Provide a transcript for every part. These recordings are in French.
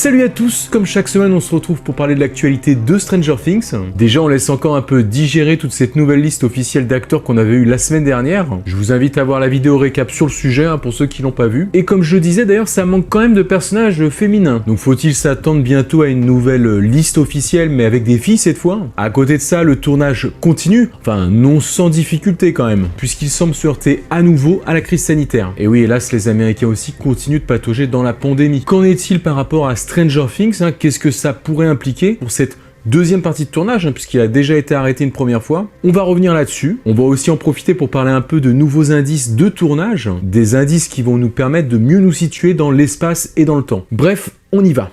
Salut à tous, comme chaque semaine on se retrouve pour parler de l'actualité de Stranger Things. Déjà on laisse encore un peu digérer toute cette nouvelle liste officielle d'acteurs qu'on avait eu la semaine dernière. Je vous invite à voir la vidéo récap sur le sujet pour ceux qui l'ont pas vu. Et comme je disais d'ailleurs, ça manque quand même de personnages féminins. Donc faut-il s'attendre bientôt à une nouvelle liste officielle mais avec des filles cette fois? À côté de ça, le tournage continue, enfin non sans difficulté quand même, puisqu'il semble se heurter à nouveau à la crise sanitaire. Et oui, hélas, les Américains aussi continuent de patauger dans la pandémie. Qu'en est-il par rapport à Stranger Things, qu'est-ce que ça pourrait impliquer pour cette deuxième partie de tournage, puisqu'il a déjà été arrêté une première fois. On va revenir là-dessus. On va aussi en profiter pour parler un peu de nouveaux indices de tournage, des indices qui vont nous permettre de mieux nous situer dans l'espace et dans le temps. Bref, on y va.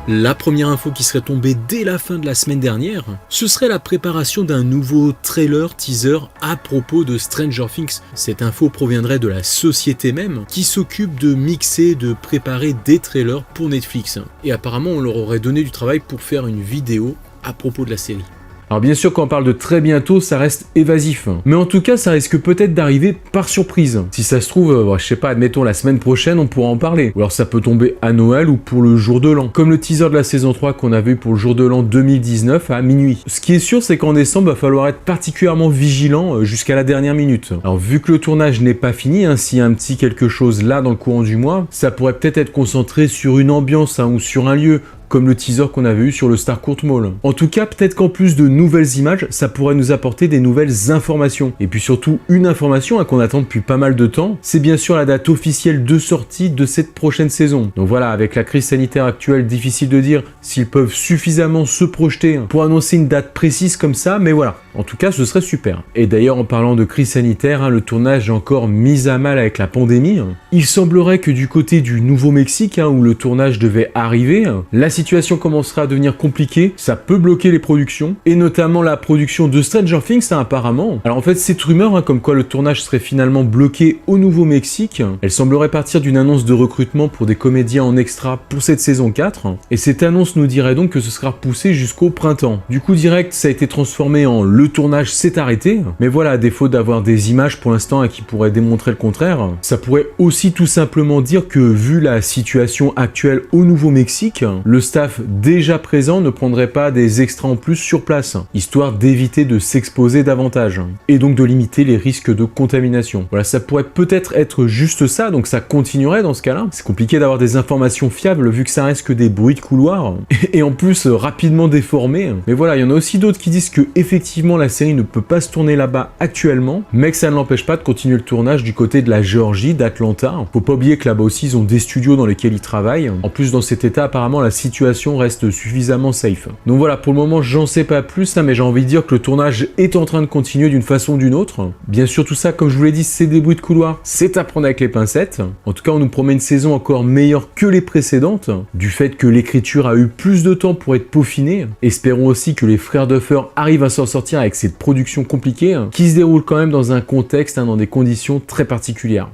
La première info qui serait tombée dès la fin de la semaine dernière, ce serait la préparation d'un nouveau trailer teaser à propos de Stranger Things. Cette info proviendrait de la société même qui s'occupe de mixer, de préparer des trailers pour Netflix. Et apparemment on leur aurait donné du travail pour faire une vidéo à propos de la série. Alors bien sûr quand on parle de très bientôt, ça reste évasif. Mais en tout cas, ça risque peut-être d'arriver par surprise. Si ça se trouve, je sais pas, admettons la semaine prochaine, on pourra en parler. Ou alors ça peut tomber à Noël ou pour le jour de l'an. Comme le teaser de la saison 3 qu'on avait eu pour le jour de l'an 2019 à minuit. Ce qui est sûr, c'est qu'en décembre, il va falloir être particulièrement vigilant jusqu'à la dernière minute. Alors vu que le tournage n'est pas fini, s'il y a un petit quelque chose là dans le courant du mois, ça pourrait peut-être être concentré sur une ambiance ou sur un lieu, comme le teaser qu'on avait eu sur le Starcourt Mall. En tout cas, peut-être qu'en plus de nouvelles images, ça pourrait nous apporter des nouvelles informations. Et puis surtout, une information qu'on attend depuis pas mal de temps, c'est bien sûr la date officielle de sortie de cette prochaine saison. Donc voilà, avec la crise sanitaire actuelle, difficile de dire s'ils peuvent suffisamment se projeter pour annoncer une date précise comme ça, mais voilà, en tout cas, ce serait super. Et d'ailleurs, en parlant de crise sanitaire, le tournage est encore mis à mal avec la pandémie. Il semblerait que du côté du Nouveau-Mexique, où le tournage devait arriver, la situation commencera à devenir compliquée, ça peut bloquer les productions, et notamment la production de Stranger Things apparemment. Alors en fait, cette rumeur, comme quoi le tournage serait finalement bloqué au Nouveau-Mexique, elle semblerait partir d'une annonce de recrutement pour des comédiens en extra pour cette saison 4, et cette annonce nous dirait donc que ce sera repoussé jusqu'au printemps. Du coup direct, ça a été transformé en le tournage s'est arrêté, mais voilà, à défaut d'avoir des images pour l'instant qui pourraient démontrer le contraire, ça pourrait aussi tout simplement dire que vu la situation actuelle au Nouveau-Mexique, le staff déjà présent ne prendrait pas des extras en plus sur place, histoire d'éviter de s'exposer davantage, et donc de limiter les risques de contamination. Voilà, ça pourrait peut-être être juste ça, donc ça continuerait dans ce cas-là. C'est compliqué d'avoir des informations fiables vu que ça reste que des bruits de couloir, et en plus rapidement déformés. Mais voilà, il y en a aussi d'autres qui disent que effectivement la série ne peut pas se tourner là-bas actuellement, mais que ça ne l'empêche pas de continuer le tournage du côté de la Géorgie, d'Atlanta. Faut pas oublier que là-bas aussi ils ont des studios dans lesquels ils travaillent. En plus dans cet état, apparemment la situation reste suffisamment safe. Donc voilà, pour le moment j'en sais pas plus, mais j'ai envie de dire que le tournage est en train de continuer d'une façon ou d'une autre. Bien sûr tout ça, comme je vous l'ai dit, c'est des bruits de couloir, c'est à prendre avec les pincettes. En tout cas on nous promet une saison encore meilleure que les précédentes, du fait que l'écriture a eu plus de temps pour être peaufinée. Espérons aussi que les frères Duffer arrivent à s'en sortir avec cette production compliquée, qui se déroule quand même dans un contexte, dans des conditions très particulières.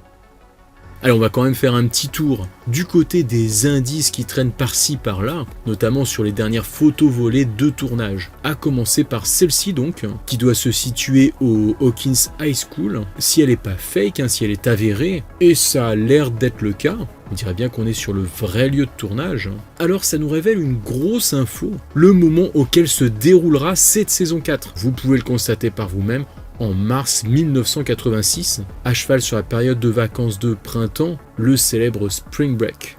Allez, on va quand même faire un petit tour du côté des indices qui traînent par-ci par-là, notamment sur les dernières photos volées de tournage. À commencer par celle-ci donc, qui doit se situer au Hawkins High School. Si elle n'est pas fake, si elle est avérée, et ça a l'air d'être le cas, on dirait bien qu'on est sur le vrai lieu de tournage, alors ça nous révèle une grosse info, le moment auquel se déroulera cette saison 4. Vous pouvez le constater par vous-même, en mars 1986, à cheval sur la période de vacances de printemps, le célèbre Spring Break.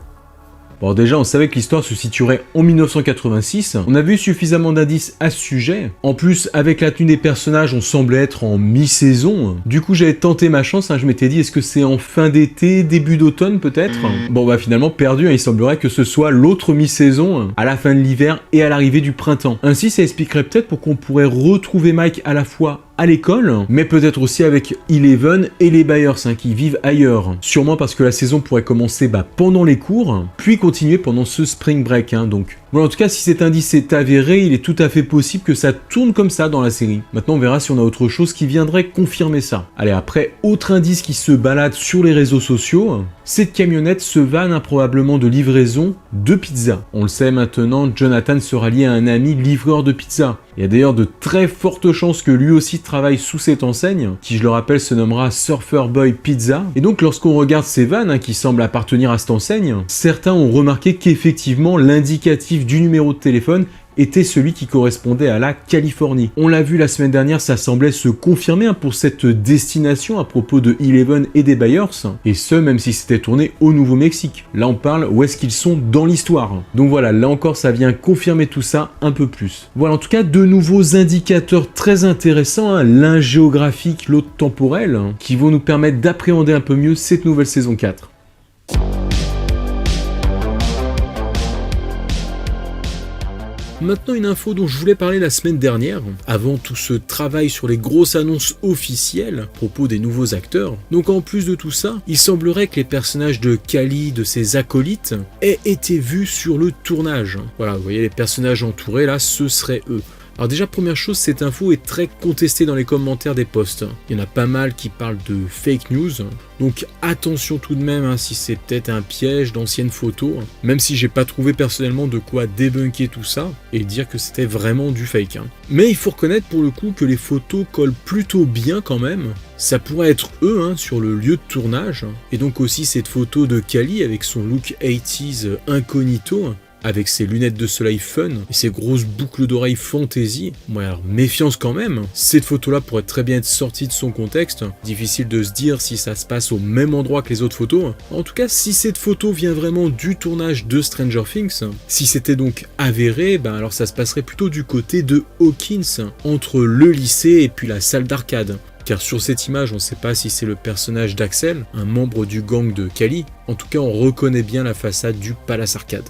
Bon déjà on savait que l'histoire se situerait en 1986, on avait eu suffisamment d'indices à ce sujet, en plus avec la tenue des personnages on semblait être en mi-saison, du coup j'avais tenté ma chance, je m'étais dit est-ce que c'est en fin d'été, début d'automne peut-être. Bon bah finalement perdu, il semblerait que ce soit l'autre mi-saison, à la fin de l'hiver et à l'arrivée du printemps. Ainsi ça expliquerait peut-être pour qu'on pourrait retrouver Mike à la fois à l'école, mais peut-être aussi avec Eleven et les Byers qui vivent ailleurs. Sûrement parce que la saison pourrait commencer pendant les cours, puis continuer pendant ce spring break, donc Voilà, en tout cas, si cet indice est avéré, il est tout à fait possible que ça tourne comme ça dans la série. Maintenant, on verra si on a autre chose qui viendrait confirmer ça. Allez, après, autre indice qui se balade sur les réseaux sociaux, cette camionnette se vanne improbablement de livraison de pizza. On le sait maintenant, Jonathan sera lié à un ami livreur de pizza. Il y a d'ailleurs de très fortes chances que lui aussi travaille sous cette enseigne, qui je le rappelle se nommera Surfer Boy Pizza. Et donc lorsqu'on regarde ces vannes qui semblent appartenir à cette enseigne, certains ont remarqué qu'effectivement l'indicatif du numéro de téléphone était celui qui correspondait à la Californie. On l'a vu la semaine dernière, ça semblait se confirmer pour cette destination à propos de Eleven et des Byers, et ce même si c'était tourné au Nouveau-Mexique. Là on parle où est-ce qu'ils sont dans l'histoire. Donc voilà, là encore ça vient confirmer tout ça un peu plus. Voilà, en tout cas de nouveaux indicateurs très intéressants, l'un géographique, l'autre temporel, qui vont nous permettre d'appréhender un peu mieux cette nouvelle saison 4. Maintenant, une info dont je voulais parler la semaine dernière, avant tout ce travail sur les grosses annonces officielles à propos des nouveaux acteurs. Donc en plus de tout ça, il semblerait que les personnages de Kali, de ses acolytes, aient été vus sur le tournage. Voilà, vous voyez les personnages entourés là, ce seraient eux. Alors déjà, première chose, cette info est très contestée dans les commentaires des posts. Il y en a pas mal qui parlent de fake news, donc attention tout de même si c'est peut-être un piège d'anciennes photos, même si j'ai pas trouvé personnellement de quoi débunker tout ça et dire que c'était vraiment du fake. Mais il faut reconnaître pour le coup que les photos collent plutôt bien quand même. Ça pourrait être eux sur le lieu de tournage, et donc aussi cette photo de Kali avec son look 80s incognito, avec ses lunettes de soleil fun et ses grosses boucles d'oreilles fantasy. Bon, alors, méfiance quand même, cette photo-là pourrait très bien être sortie de son contexte. Difficile de se dire si ça se passe au même endroit que les autres photos. En tout cas, si cette photo vient vraiment du tournage de Stranger Things, si c'était donc avéré, alors ça se passerait plutôt du côté de Hawkins, entre le lycée et puis la salle d'arcade. Car sur cette image, on ne sait pas si c'est le personnage d'Axel, un membre du gang de Kali. En tout cas, on reconnaît bien la façade du Palace Arcade.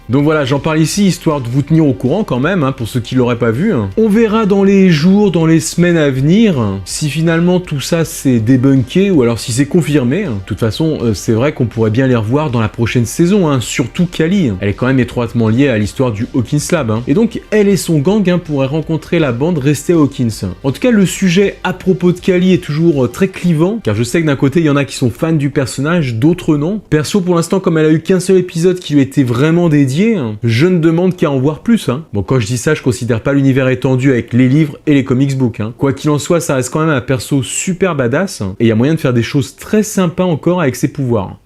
Donc voilà, j'en parle ici histoire de vous tenir au courant quand même, pour ceux qui l'auraient pas vu. On verra dans les jours, dans les semaines à venir, si finalement tout ça c'est débunké ou alors si c'est confirmé. De toute façon, c'est vrai qu'on pourrait bien les revoir dans la prochaine saison, surtout Kali. Elle est quand même étroitement liée à l'histoire du Hawkins Lab. Et donc, elle et son gang pourraient rencontrer la bande restée à Hawkins. En tout cas, le sujet à propos de Kali est toujours très clivant, car je sais que d'un côté, il y en a qui sont fans du personnage, d'autres non. Perso, pour l'instant, comme elle a eu qu'un seul épisode qui lui était vraiment dédié, je ne demande qu'à en voir plus. Bon, quand je dis ça, je considère pas l'univers étendu avec les livres et les comics books. Quoi qu'il en soit, ça reste quand même un perso super badass, et il y a moyen de faire des choses très sympas encore avec ses pouvoirs.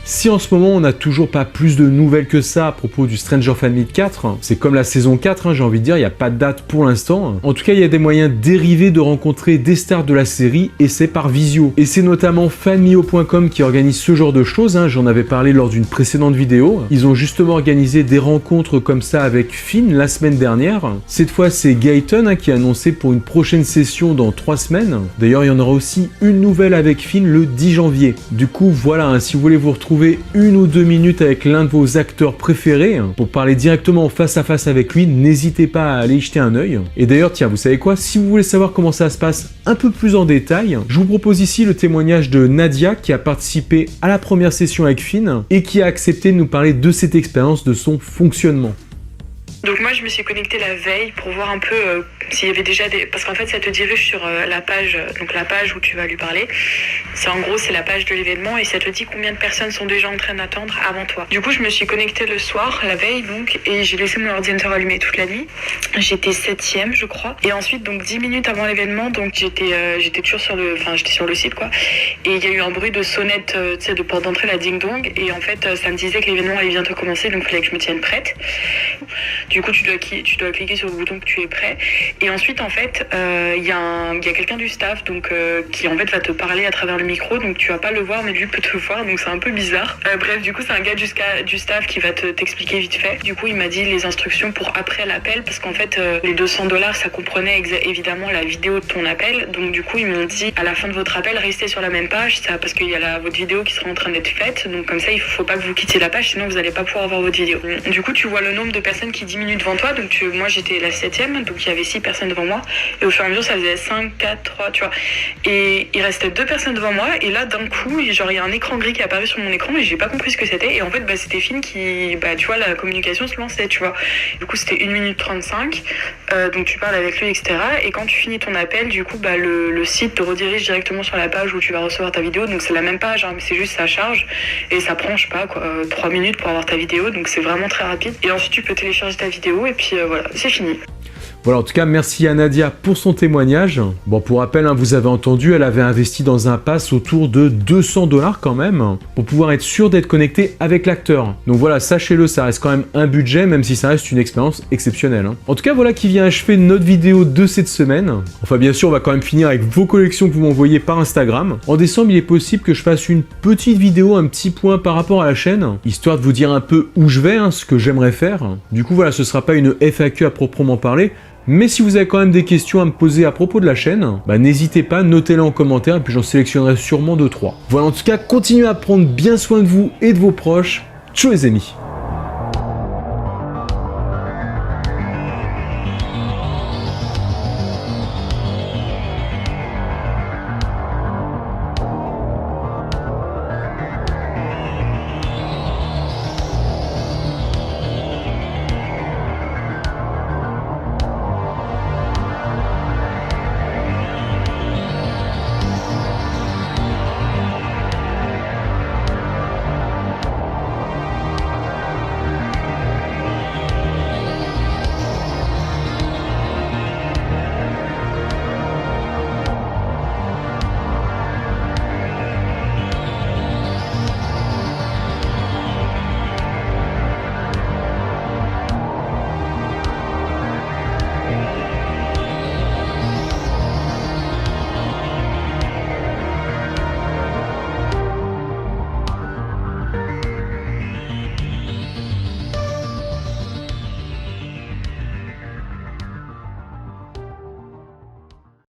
Si en ce moment on n'a toujours pas plus de nouvelles que ça à propos du Stranger Family 4, c'est comme la saison 4, j'ai envie de dire, il n'y a pas de date pour l'instant. En tout cas, il y a des moyens dérivés de rencontrer des stars de la série, et c'est par visio. Et c'est notamment fanmio.com qui organise ce genre de choses, j'en avais parlé lors d'une précédente vidéo. Ils ont justement organisé des rencontres comme ça avec Finn la semaine dernière. Cette fois, c'est Gayton qui a annoncé pour une prochaine session dans 3 semaines. D'ailleurs, il y en aura aussi une nouvelle avec Finn le 10 janvier. Du coup, voilà, si vous voulez vous retrouver 1 ou 2 minutes avec l'un de vos acteurs préférés pour parler directement face à face avec lui, n'hésitez pas à aller y jeter un œil. Et d'ailleurs, tiens, vous savez quoi, si vous voulez savoir comment ça se passe un peu plus en détail, je vous propose ici le témoignage de Nadia qui a participé à la première session avec Finn et qui a accepté de nous parler de cette expérience, de son fonctionnement. Donc moi je me suis connectée la veille pour voir un peu s'il y avait déjà des... Parce qu'en fait ça te dirige sur la page, donc la page où tu vas lui parler. C'est en gros c'est la page de l'événement et ça te dit combien de personnes sont déjà en train d'attendre avant toi. Du coup je me suis connectée le soir, la veille donc, et j'ai laissé mon ordinateur allumé toute la nuit. J'étais 7e je crois. Et ensuite donc 10 minutes avant l'événement, donc j'étais toujours sur le... Enfin j'étais sur le site quoi. Et il y a eu un bruit de sonnette, tu sais, de porte d'entrée, la ding-dong. Et en fait ça me disait que l'événement allait bientôt commencer, donc il fallait que je me tienne prête. Du coup, tu dois cliquer sur le bouton que tu es prêt. Et ensuite, en fait, il y a quelqu'un du staff donc, qui en fait va te parler à travers le micro. Donc, tu vas pas le voir, mais lui peut te voir. Donc, c'est un peu bizarre. Bref, du coup, c'est un gars du staff qui va t'expliquer vite fait. Du coup, il m'a dit les instructions pour après l'appel. Parce qu'en fait, les $200, ça comprenait évidemment la vidéo de ton appel. Donc, du coup, ils m'ont dit à la fin de votre appel, restez sur la même page. page, ça, parce qu'il y a votre vidéo qui sera en train d'être faite, donc comme ça il faut pas que vous quittiez la page, sinon vous n'allez pas pouvoir voir votre vidéo. Du coup tu vois le nombre de personnes qui diminue devant toi, donc moi j'étais la 7ème, donc il y avait 6 personnes devant moi, et au fur et à mesure ça faisait 5, 4, 3, tu vois, et il restait 2 personnes devant moi, et là d'un coup, genre il y a un écran gris qui est apparu sur mon écran, et j'ai pas compris ce que c'était, et en fait c'était Finn qui, tu vois, la communication se lançait, tu vois. Du coup c'était 1 minute 35, donc tu parles avec lui, etc. Et quand tu finis ton appel, du coup le site te redirige directement sur la page où tu vas recevoir ta vidéo, donc c'est la même page, hein, mais c'est juste ça charge, et ça prend, je sais pas quoi, 3 minutes pour avoir ta vidéo, donc c'est vraiment très rapide. Et ensuite tu peux télécharger ta vidéo, et puis voilà, c'est fini. Voilà, en tout cas, merci à Nadia pour son témoignage. Bon, pour rappel, hein, vous avez entendu, elle avait investi dans un pass autour de 200 $ quand même, pour pouvoir être sûr d'être connecté avec l'acteur. Donc voilà, sachez-le, ça reste quand même un budget, même si ça reste une expérience exceptionnelle. Hein. En tout cas, voilà qui vient achever notre vidéo de cette semaine. Enfin, bien sûr, on va quand même finir avec vos collections que vous m'envoyez par Instagram. En décembre, il est possible que je fasse une petite vidéo, un petit point par rapport à la chaîne, histoire de vous dire un peu où je vais, hein, ce que j'aimerais faire. Du coup, voilà, ce sera pas une FAQ à proprement parler, mais si vous avez quand même des questions à me poser à propos de la chaîne, n'hésitez pas, notez-les en commentaire et puis j'en sélectionnerai sûrement 2-3. Voilà, en tout cas, continuez à prendre bien soin de vous et de vos proches. Ciao les amis!